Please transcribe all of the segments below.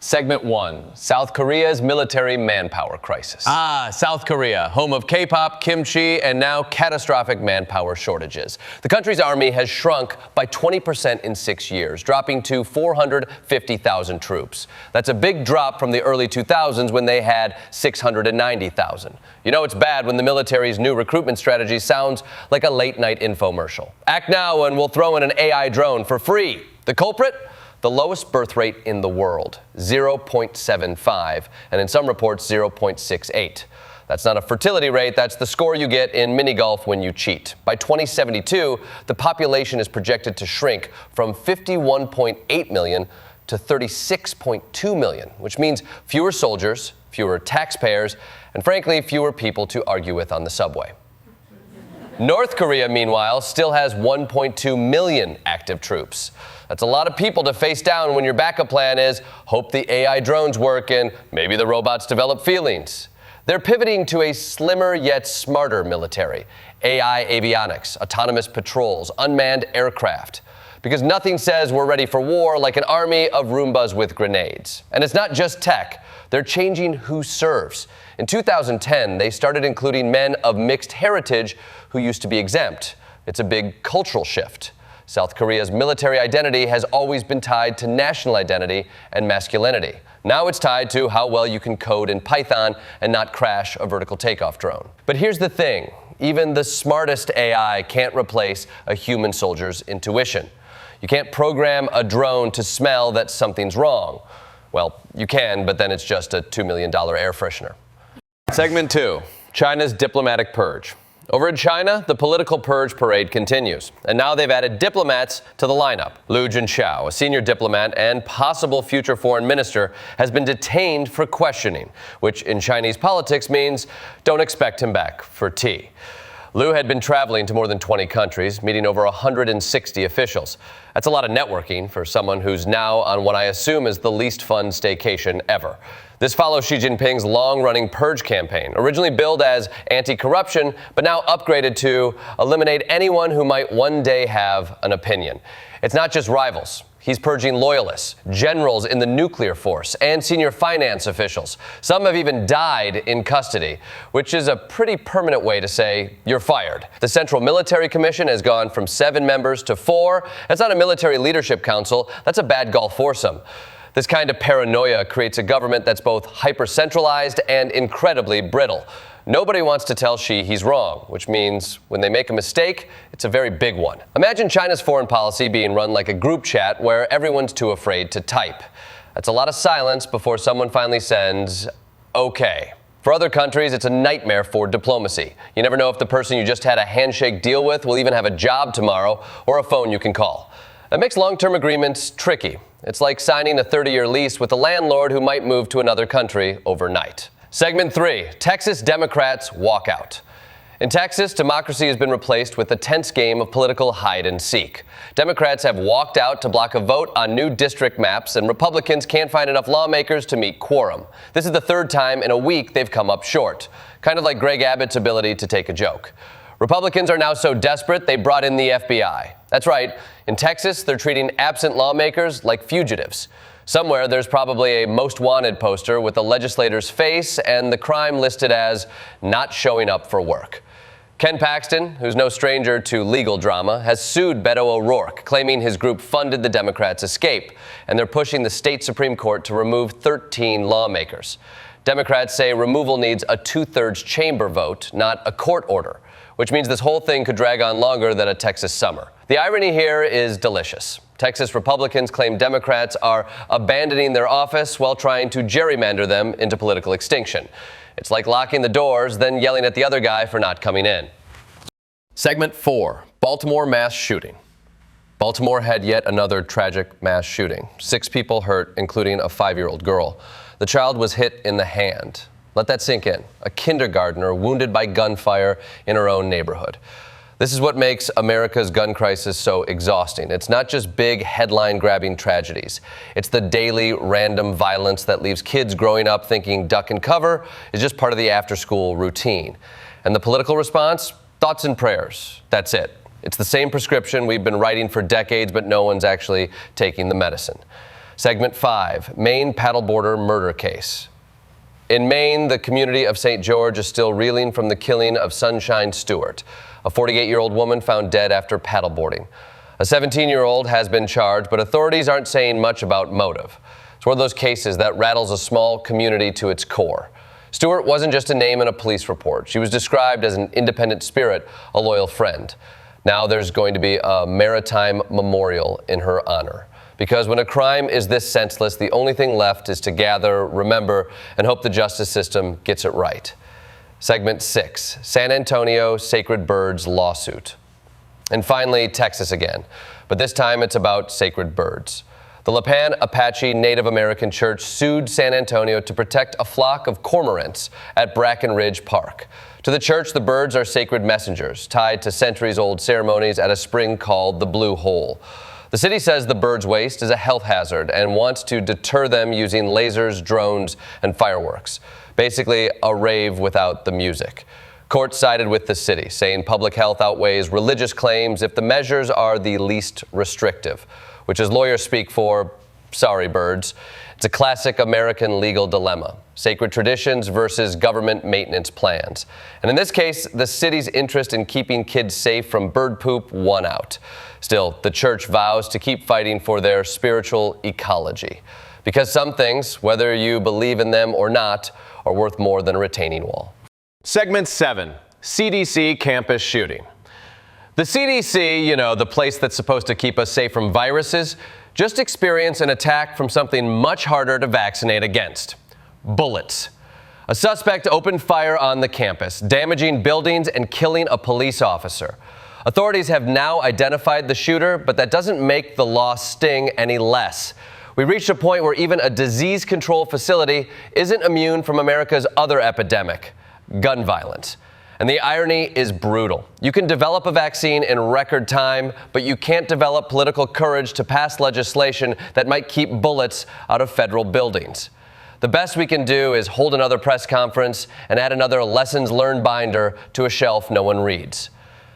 Segment 1, South Korea's military manpower crisis. South Korea, home of K-pop, kimchi, and now catastrophic manpower shortages. The country's army has shrunk by 20% in 6 years, dropping to 450,000 troops. That's a big drop from the early 2000s when they had 690,000. You know it's bad when the military's new recruitment strategy sounds like a late-night infomercial. Act now and we'll throw in an AI drone for free. The culprit? The lowest birth rate in the world, 0.75, and in some reports, 0.68. That's not a fertility rate, that's the score you get in mini golf when you cheat. By 2072, the population is projected to shrink from 51.8 million to 36.2 million, which means fewer soldiers, fewer taxpayers, and frankly, fewer people to argue with on the subway. North Korea, meanwhile, still has 1.2 million active troops. That's a lot of people to face down when your backup plan is hope the AI drones work and maybe the robots develop feelings. They're pivoting to a slimmer yet smarter military. AI avionics, autonomous patrols, unmanned aircraft. Because nothing says we're ready for war like an army of Roombas with grenades. And it's not just tech. They're changing who serves. In 2010, they started including men of mixed heritage who used to be exempt. It's a big cultural shift. South Korea's military identity has always been tied to national identity and masculinity. Now it's tied to how well you can code in Python and not crash a vertical takeoff drone. But here's the thing. Even the smartest AI can't replace a human soldier's intuition. You can't program a drone to smell that something's wrong. Well, you can, but then it's just a $2 million air freshener. Segment 2, China's diplomatic purge. Over in China, the political purge parade continues, and now they've added diplomats to the lineup. Liu Junqiao, a senior diplomat and possible future foreign minister, has been detained for questioning, which in Chinese politics means don't expect him back for tea. Liu had been traveling to more than 20 countries, meeting over 160 officials. That's a lot of networking for someone who's now on what I assume is the least fun staycation ever. This follows Xi Jinping's long-running purge campaign, originally billed as anti-corruption, but now upgraded to eliminate anyone who might one day have an opinion. It's not just rivals. He's purging loyalists, generals in the nuclear force, and senior finance officials. Some have even died in custody, which is a pretty permanent way to say you're fired. The Central Military Commission has gone from 7 members to 4. That's not a military leadership council. That's a bad golf foursome. This kind of paranoia creates a government that's both hyper-centralized and incredibly brittle. Nobody wants to tell Xi he's wrong, which means when they make a mistake, it's a very big one. Imagine China's foreign policy being run like a group chat where everyone's too afraid to type. That's a lot of silence before someone finally sends, okay. For other countries, it's a nightmare for diplomacy. You never know if the person you just had a handshake deal with will even have a job tomorrow or a phone you can call. That makes long-term agreements tricky. It's like signing a 30-year lease with a landlord who might move to another country overnight. Segment 3, Texas Democrats walk out. In Texas, democracy has been replaced with a tense game of political hide and seek. Democrats have walked out to block a vote on new district maps, and Republicans can't find enough lawmakers to meet quorum. This is the 3rd time in a week they've come up short, kind of like Greg Abbott's ability to take a joke. Republicans are now so desperate they brought in the FBI. That's right, in Texas, they're treating absent lawmakers like fugitives. Somewhere, there's probably a most wanted poster with the legislator's face and the crime listed as not showing up for work. Ken Paxton, who's no stranger to legal drama, has sued Beto O'Rourke, claiming his group funded the Democrats' escape, and they're pushing the state Supreme Court to remove 13 lawmakers. Democrats say removal needs a 2/3 chamber vote, not a court order, which means this whole thing could drag on longer than a Texas summer. The irony here is delicious. Texas Republicans claim Democrats are abandoning their office while trying to gerrymander them into political extinction. It's like locking the doors, then yelling at the other guy for not coming in. Segment 4, Baltimore mass shooting. Baltimore had yet another tragic mass shooting. 6 people hurt, including a 5-year-old girl. The child was hit in the hand. Let that sink in. A kindergartner wounded by gunfire in her own neighborhood. This is what makes America's gun crisis so exhausting. It's not just big headline-grabbing tragedies. It's the daily random violence that leaves kids growing up thinking duck and cover is just part of the after-school routine. And the political response? Thoughts and prayers. That's it. It's the same prescription we've been writing for decades, but no one's actually taking the medicine. Segment 5, Maine paddleboarder murder case. In Maine, the community of St. George is still reeling from the killing of Sunshine Stewart, a 48-year-old woman found dead after paddleboarding. A 17-year-old has been charged, but authorities aren't saying much about motive. It's one of those cases that rattles a small community to its core. Stewart wasn't just a name in a police report. She was described as an independent spirit, a loyal friend. Now there's going to be a maritime memorial in her honor. Because when a crime is this senseless, the only thing left is to gather, remember, and hope the justice system gets it right. Segment 6, San Antonio Sacred Birds lawsuit. And finally, Texas again. But this time it's about sacred birds. The Lipan Apache Native American Church sued San Antonio to protect a flock of cormorants at Bracken Ridge Park. To the church, the birds are sacred messengers, tied to centuries-old ceremonies at a spring called the Blue Hole. The city says the birds' waste is a health hazard and wants to deter them using lasers, drones, and fireworks. Basically, a rave without the music. Court sided with the city, saying public health outweighs religious claims if the measures are the least restrictive, which is lawyer speak for, sorry birds. It's a classic American legal dilemma, sacred traditions versus government maintenance plans. And in this case, the city's interest in keeping kids safe from bird poop won out. Still, the church vows to keep fighting for their spiritual ecology. Because some things, whether you believe in them or not, are worth more than a retaining wall. Segment 7, CDC campus shooting. The CDC, you know, the place that's supposed to keep us safe from viruses, just experienced an attack from something much harder to vaccinate against: bullets. A suspect opened fire on the campus, damaging buildings and killing a police officer. Authorities have now identified the shooter, but that doesn't make the loss sting any less. We reached a point where even a disease control facility isn't immune from America's other epidemic: gun violence. And the irony is brutal. You can develop a vaccine in record time, but you can't develop political courage to pass legislation that might keep bullets out of federal buildings. The best we can do is hold another press conference and add another lessons learned binder to a shelf no one reads.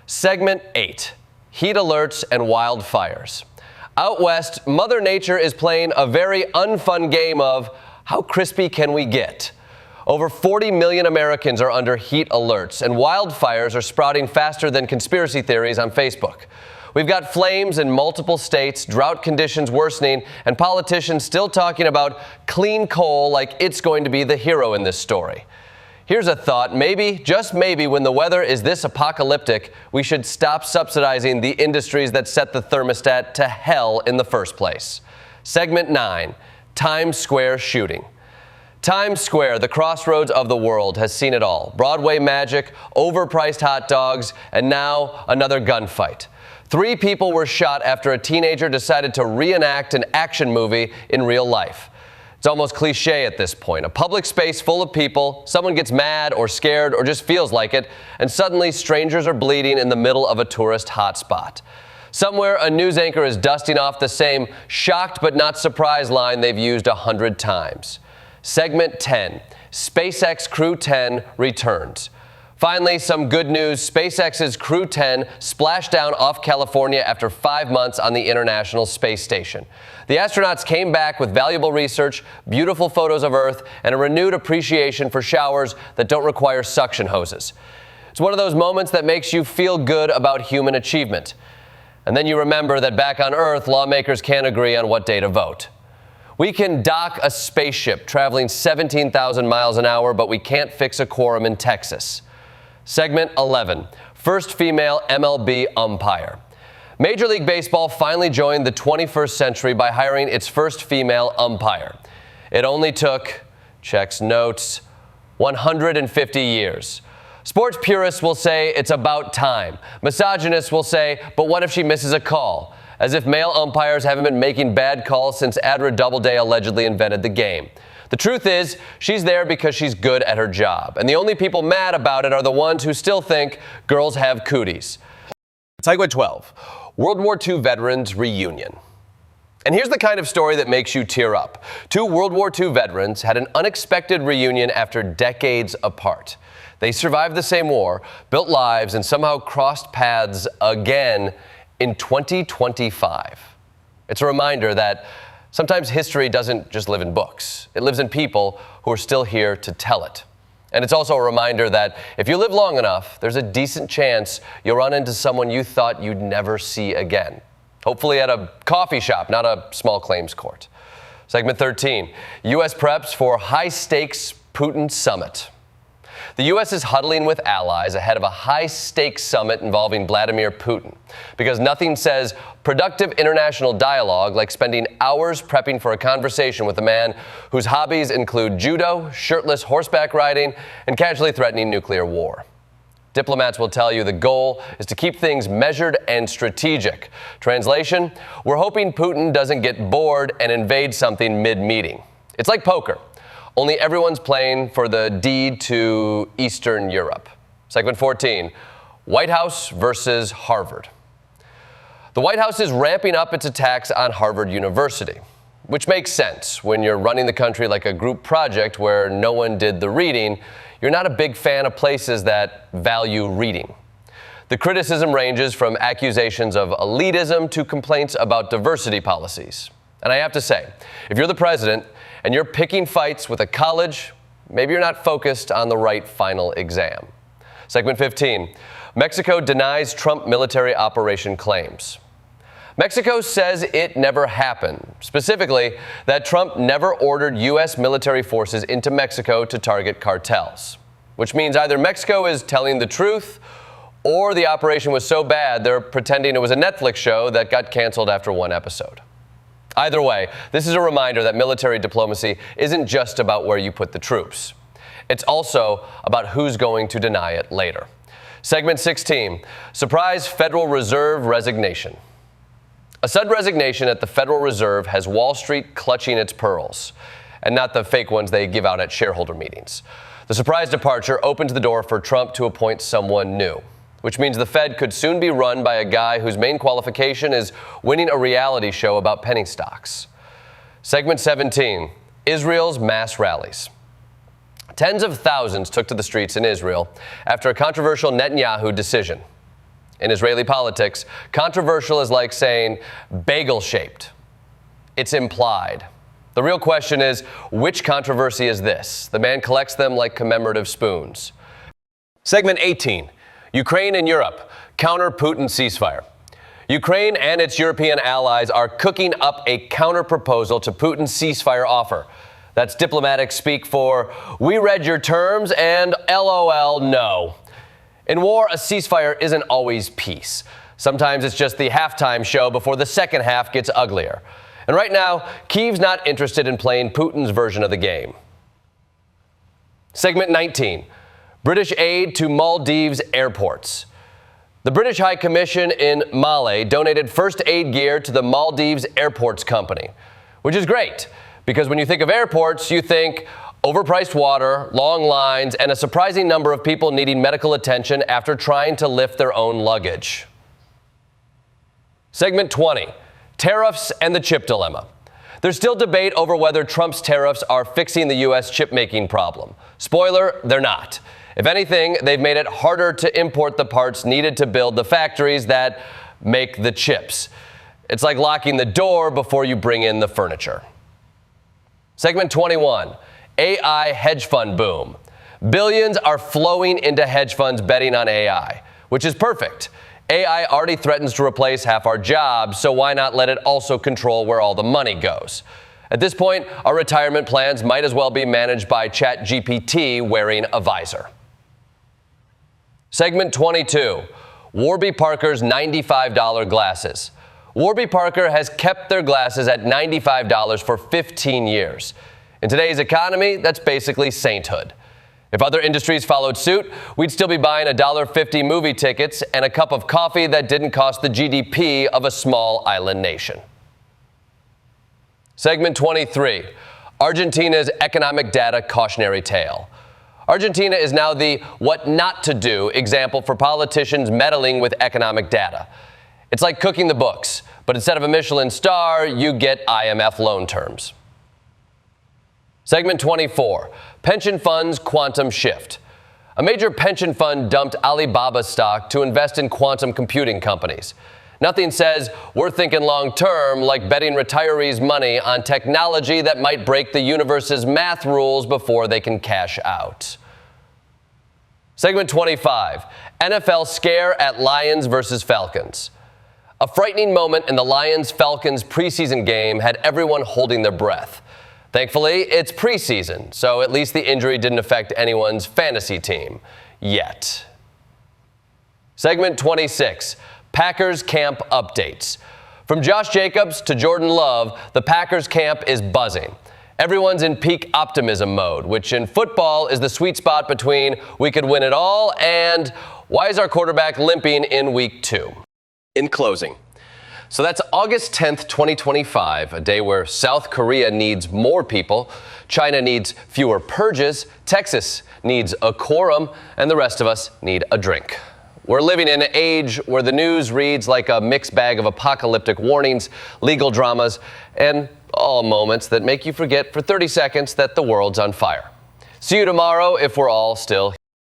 Segment 8, heat alerts and wildfires. Out west, Mother Nature is playing a very unfun game of how crispy can we get? Over 40 million Americans are under heat alerts, and wildfires are sprouting faster than conspiracy theories on Facebook. We've got flames in multiple states, drought conditions worsening, and politicians still talking about clean coal like it's going to be the hero in this story. Here's a thought: maybe, just maybe, when the weather is this apocalyptic, we should stop subsidizing the industries that set the thermostat to hell in the first place. Segment 9, Times Square shooting. Times Square, the crossroads of the world, has seen it all. Broadway magic, overpriced hot dogs, and now another gunfight. 3 people were shot after a teenager decided to reenact an action movie in real life. It's almost cliche at this point. A public space full of people, someone gets mad or scared or just feels like it, and suddenly strangers are bleeding in the middle of a tourist hotspot. Somewhere, a news anchor is dusting off the same shocked but not surprised line they've used 100 times. Segment 10, SpaceX Crew 10 returns. Finally, some good news. SpaceX's Crew 10 splashed down off California after 5 months on the International Space Station. The astronauts came back with valuable research, beautiful photos of Earth, and a renewed appreciation for showers that don't require suction hoses. It's one of those moments that makes you feel good about human achievement. And then you remember that back on Earth, lawmakers can't agree on what day to vote. We can dock a spaceship traveling 17,000 miles an hour, but we can't fix a quorum in Texas. Segment 11, first female MLB umpire. Major League Baseball finally joined the 21st century by hiring its first female umpire. It only took, checks notes, 150 years. Sports purists will say it's about time. Misogynists will say, but what if she misses a call? As if male umpires haven't been making bad calls since Adra Doubleday allegedly invented the game. The truth is, she's there because she's good at her job. And the only people mad about it are the ones who still think girls have cooties. Segment 12, World War II veterans reunion. And here's the kind of story that makes you tear up. 2 World War II veterans had an unexpected reunion after decades apart. They survived the same war, built lives, and somehow crossed paths again in 2025. It's a reminder that Sometimes history doesn't just live in books. It lives in people who are still here to tell it. And it's also a reminder that if you live long enough, there's a decent chance you'll run into someone you thought you'd never see again. Hopefully at a coffee shop, not a small claims court. Segment 13, U.S. preps for high-stakes Putin summit. The U.S. is huddling with allies ahead of a high-stakes summit involving Vladimir Putin, because nothing says productive international dialogue like spending hours prepping for a conversation with a man whose hobbies include judo, shirtless horseback riding, and casually threatening nuclear war. Diplomats will tell you the goal is to keep things measured and strategic. Translation, we're hoping Putin doesn't get bored and invade something mid-meeting. It's like poker. Only everyone's playing for the deed to Eastern Europe. Segment 14, White House versus Harvard. The White House is ramping up its attacks on Harvard University, which makes sense. When you're running the country like a group project where no one did the reading, you're not a big fan of places that value reading. The criticism ranges from accusations of elitism to complaints about diversity policies. And I have to say, if you're the president and you're picking fights with a college, maybe you're not focused on the right final exam. Segment 15, Mexico denies Trump military operation claims. Mexico says it never happened, specifically that Trump never ordered U.S. military forces into Mexico to target cartels, which means either Mexico is telling the truth or the operation was so bad they're pretending it was a Netflix show that got canceled after one episode. Either way, this is a reminder that military diplomacy isn't just about where you put the troops. It's also about who's going to deny it later. Segment 16, surprise Federal Reserve resignation. A sudden resignation at the Federal Reserve has Wall Street clutching its pearls, and not the fake ones they give out at shareholder meetings. The surprise departure opens the door for Trump to appoint someone new, which means the Fed could soon be run by a guy whose main qualification is winning a reality show about penny stocks. Segment 17, Israel's mass rallies. Tens of thousands took to the streets in Israel after a controversial Netanyahu decision. In Israeli politics, controversial is like saying bagel-shaped. It's implied. The real question is, which controversy is this? The man collects them like commemorative spoons. Segment 18, Ukraine and Europe counter Putin ceasefire. Ukraine and its European allies are cooking up a counter-proposal to Putin's ceasefire offer. That's diplomatic speak for, we read your terms and LOL, no. In war, a ceasefire isn't always peace. Sometimes it's just the halftime show before the second half gets uglier. And right now, Kyiv's not interested in playing Putin's version of the game. Segment 19, British aid to Maldives airports. The British High Commission in Male donated first aid gear to the Maldives Airports Company, which is great, because when you think of airports, you think overpriced water, long lines, and a surprising number of people needing medical attention after trying to lift their own luggage. Segment 20, tariffs and the chip dilemma. There's still debate over whether Trump's tariffs are fixing the U.S. chip-making problem. Spoiler, they're not. If anything, they've made it harder to import the parts needed to build the factories that make the chips. It's like locking the door before you bring in the furniture. Segment 21, AI hedge fund boom. Billions are flowing into hedge funds betting on AI, which is perfect. AI already threatens to replace half our jobs, so why not let it also control where all the money goes? At this point, our retirement plans might as well be managed by ChatGPT wearing a visor. Segment 22, Warby Parker's $95 glasses. Warby Parker has kept their glasses at $95 for 15 years. In today's economy, that's basically sainthood. If other industries followed suit, we'd still be buying $1.50 movie tickets and a cup of coffee that didn't cost the GDP of a small island nation. Segment 23, Argentina's economic data cautionary tale. Argentina is now the what not to do example for politicians meddling with economic data. It's like cooking the books, but instead of a Michelin star, you get IMF loan terms. Segment 24, pension funds quantum shift. A major pension fund dumped Alibaba stock to invest in quantum computing companies. Nothing says we're thinking long term like betting retirees' money on technology that might break the universe's math rules before they can cash out. Segment 25, NFL scare at Lions versus Falcons. A frightening moment in the Lions-Falcons preseason game had everyone holding their breath. Thankfully, it's preseason, so at least the injury didn't affect anyone's fantasy team. Yet. Segment 26, Packers camp updates. From Josh Jacobs to Jordan Love, the Packers camp is buzzing. Everyone's in peak optimism mode, which in football is the sweet spot between we could win it all and why is our quarterback limping in week 2? In closing, so that's August 10th, 2025, a day where South Korea needs more people, China needs fewer purges, Texas needs a quorum, and the rest of us need a drink. We're living in an age where the news reads like a mixed bag of apocalyptic warnings, legal dramas, and all moments that make you forget for 30 seconds that the world's on fire. See you tomorrow if we're all still here.